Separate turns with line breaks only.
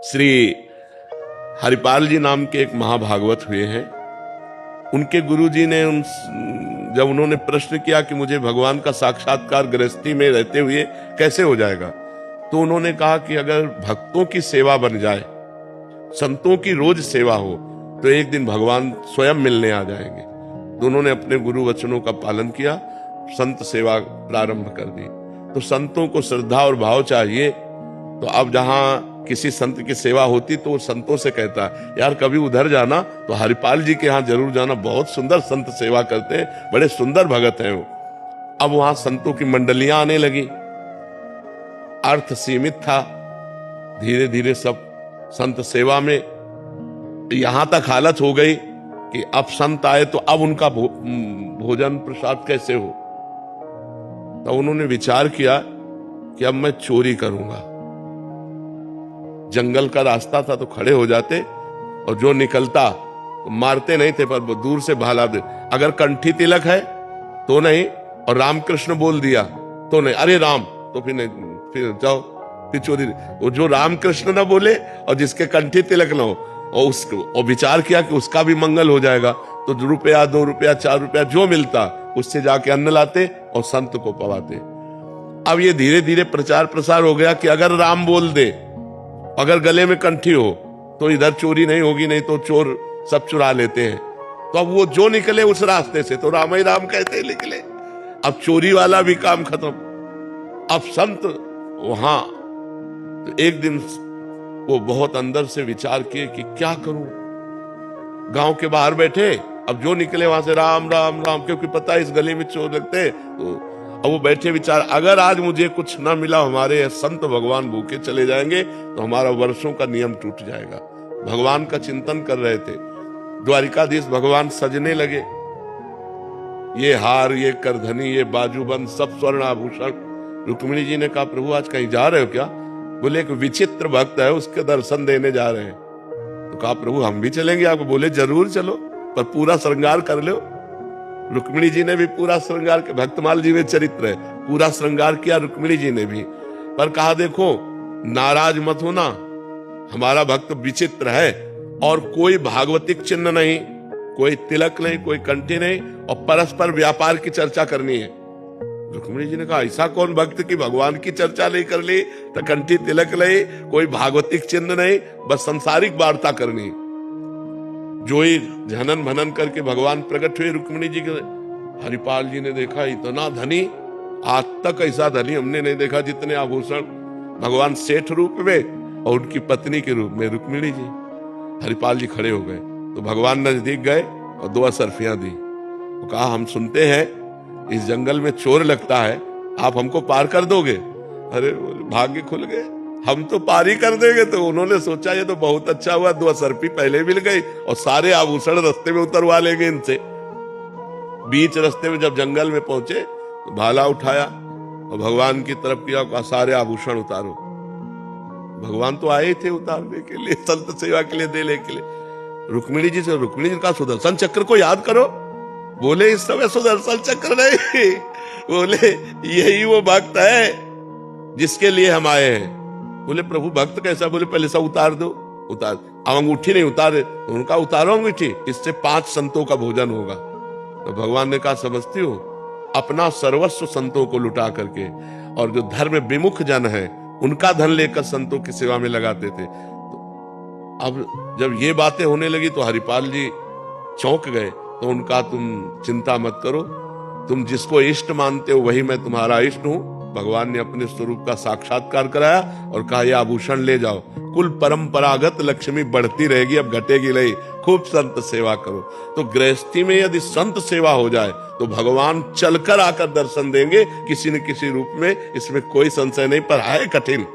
श्री हरिपाल जी नाम के एक महाभागवत हुए हैं। उनके गुरुजी ने जब उन्होंने प्रश्न किया कि मुझे भगवान का साक्षात्कार गृहस्थी में रहते हुए कैसे हो जाएगा, तो उन्होंने कहा कि अगर भक्तों की सेवा बन जाए, संतों की रोज सेवा हो, तो एक दिन भगवान स्वयं मिलने आ जाएंगे। तो उन्होंने अपने गुरु वचनों का पालन किया, संत सेवा प्रारंभ कर दी। तो संतों को श्रद्धा और भाव चाहिए। तो अब जहां किसी संत की सेवा होती तो वो संतों से कहता है, यार कभी उधर जाना तो हरिपाल जी के यहाँ जरूर जाना, बहुत सुंदर संत सेवा करते हैं, बड़े सुंदर भगत हैं वो। अब वहां संतों की मंडलियां आने लगी, अर्थ सीमित था, धीरे धीरे सब संत सेवा में, यहां तक हालत हो गई कि अब संत आए तो अब उनका भोजन प्रसाद कैसे हो। तो उन्होंने विचार किया कि अब मैं चोरी करूंगा। जंगल का रास्ता था तो खड़े हो जाते और जो निकलता तो मारते नहीं थे, पर दूर से भाला दे। अगर कंठी तिलक है तो नहीं, और रामकृष्ण बोल दिया तो नहीं, अरे राम, तो फिर नहीं, फिर जाओ, फिर चोरी। वो जो रामकृष्ण ना बोले और जिसके कंठी तिलक ना हो, और उसको और विचार किया कि उसका भी मंगल हो जाएगा, तो ₹1, ₹2, ₹4 जो मिलता उससे जाके अन्न लाते और संत को पवाते। अब ये धीरे धीरे प्रचार प्रसार हो गया कि अगर राम बोल दे, अगर गले में कंठी हो, तो इधर चोरी नहीं होगी, नहीं तो चोर सब चुरा लेते हैं। तो अब वो जो निकले उस रास्ते से तो राम ही राम कहते निकले। अब चोरी वाला भी काम खत्म। अब संत वहां, तो एक दिन वो बहुत अंदर से विचार किए कि क्या करूं। गांव के बाहर बैठे, अब जो निकले वहां से राम राम राम, क्योंकि पता है इस गली में चोर लगते। तो अब वो बैठे विचार, अगर आज मुझे कुछ ना मिला, हमारे संत भगवान भूखे चले जाएंगे तो हमारा वर्षों का नियम टूट जाएगा। भगवान का चिंतन कर रहे थे। द्वारिकाधीश भगवान सजने लगे, ये हार, ये करधनी, ये बाजूबंद, सब स्वर्ण आभूषण। रुक्मिणी जी ने कहा, प्रभु आज कहीं जा रहे हो क्या? बोले एक विचित्र भक्त है, उसके दर्शन देने जा रहे हैं। तो कहा, प्रभु हम भी चलेंगे आपको? बोले जरूर चलो, पर पूरा श्रृंगार कर लो। रुक्मिणी जी ने भी पूरा श्रृंगार किया, भक्तमाल जी में चरित्र है, पूरा श्रृंगार किया रुक्मिणी जी ने भी। पर कहा, देखो नाराज मत होना, हमारा भक्त विचित्र है, और कोई भागवतिक चिन्ह नहीं, कोई तिलक नहीं, कोई कंठी नहीं, और परस्पर व्यापार की चर्चा करनी है। रुक्मिणी जी ने कहा, ऐसा कौन भक्त की भगवान की चर्चा नहीं कर ली, तो कंठी तिलक नहीं, कोई भागवतिक चिन्ह नहीं, बस संसारिक वार्ता करनी। जो ही झनन भनन करके भगवान प्रकट हुए रुक्मिणी जी के। हरिपाल जी ने देखा, इतना धनी, आज तक ऐसा धनी हमने नहीं देखा, जितने आभूषण, भगवान सेठ रूप में और उनकी पत्नी के रूप में रुक्मिणी जी। हरिपाल जी खड़े हो गए, तो भगवान नजदीक गए और 2 असरफियां दी। तो कहा, हम सुनते हैं इस जंगल में चोर लगता है, आप हमको पार कर दोगे? अरे भाग्य खुल गए, हम तो पार ही कर देंगे। तो उन्होंने सोचा ये तो बहुत अच्छा हुआ, 2 असरफी पहले मिल गई और सारे आभूषण रास्ते में उतरवा लेंगे इनसे। बीच रास्ते में जब जंगल में पहुंचे तो भाला उठाया और भगवान की तरफ किया, कहा सारे आभूषण उतारो। भगवान तो आए थे उतारने के लिए, संत सेवा के लिए, देने के लिए। रुक्मिणी जी से, रुक्मिणी जी का सुदर्शन चक्र को याद करो। बोले इस समय सुदर्शन चक्र नहीं, बोले यही वो भक्त है जिसके लिए हम आए हैं। बोले प्रभु भक्त कैसा? बोले पहले सब उतार दो। उतार, अब अंगूठी नहीं उतारे, तो उनका उतारो अंगूठी, इससे 5 संतों का भोजन होगा। तो भगवान ने कहा, समझती हो, अपना सर्वस्व संतों को लुटा करके, और जो धर्म विमुख जन है उनका धन लेकर संतों की सेवा में लगाते थे। तो अब जब ये बातें होने लगी तो हरिपाल जी चौंक गए। तो उनका, तुम चिंता मत करो, तुम जिसको इष्ट मानते हो वही मैं तुम्हारा इष्ट हूं। भगवान ने अपने स्वरूप का साक्षात्कार कराया और कहा, यह आभूषण ले जाओ, कुल परंपरागत लक्ष्मी बढ़ती रहेगी, अब घटेगी नहीं, खूब संत सेवा करो। तो गृहस्थी में यदि संत सेवा हो जाए तो भगवान चलकर आकर दर्शन देंगे किसी न किसी रूप में, इसमें कोई संशय नहीं, पर है कठिन।